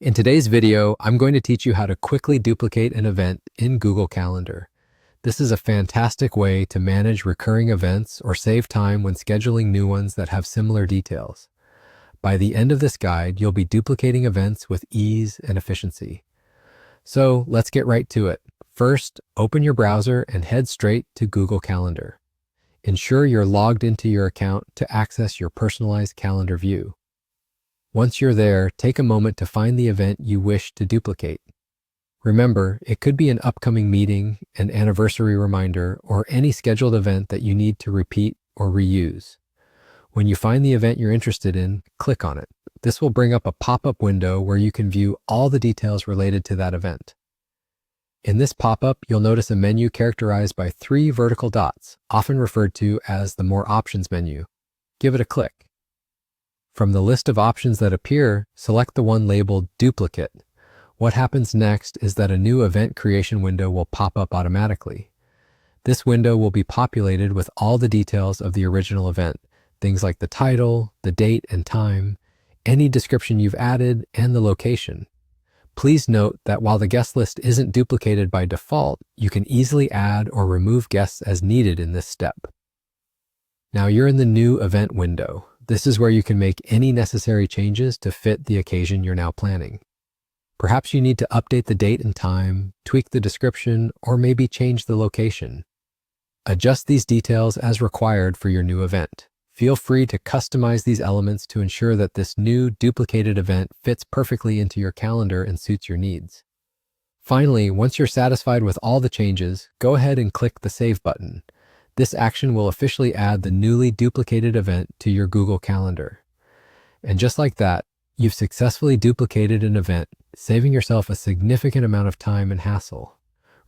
In today's video, I'm going to teach you how to quickly duplicate an event in Google Calendar. This is a fantastic way to manage recurring events or save time when scheduling new ones that have similar details. By the end of this guide, you'll be duplicating events with ease and efficiency. So let's get right to it. First, open your browser and head straight to Google Calendar. Ensure you're logged into your account to access your personalized calendar view. Once you're there, take a moment to find the event you wish to duplicate. Remember, it could be an upcoming meeting, an anniversary reminder, or any scheduled event that you need to repeat or reuse. When you find the event you're interested in, click on it. This will bring up a pop-up window where you can view all the details related to that event. In this pop-up, you'll notice a menu characterized by 3 vertical dots, often referred to as the More Options menu. Give it a click. From the list of options that appear, select the one labeled Duplicate. What happens next is that a new event creation window will pop up automatically. This window will be populated with all the details of the original event, things like the title, the date and time, any description you've added, and the location. Please note that while the guest list isn't duplicated by default, you can easily add or remove guests as needed in this step. Now you're in the new event window. This is where you can make any necessary changes to fit the occasion you're now planning. Perhaps you need to update the date and time, tweak the description, or maybe change the location. Adjust these details as required for your new event. Feel free to customize these elements to ensure that this new duplicated event fits perfectly into your calendar and suits your needs. Finally, once you're satisfied with all the changes, go ahead and click the Save button. This action will officially add the newly duplicated event to your Google Calendar. And just like that, you've successfully duplicated an event, saving yourself a significant amount of time and hassle.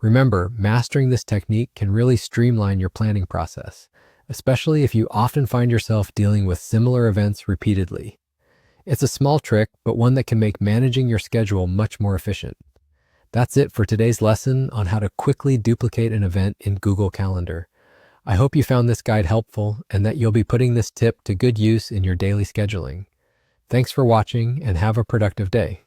Remember, mastering this technique can really streamline your planning process, especially if you often find yourself dealing with similar events repeatedly. It's a small trick, but one that can make managing your schedule much more efficient. That's it for today's lesson on how to quickly duplicate an event in Google Calendar. I hope you found this guide helpful and that you'll be putting this tip to good use in your daily scheduling. Thanks for watching and have a productive day.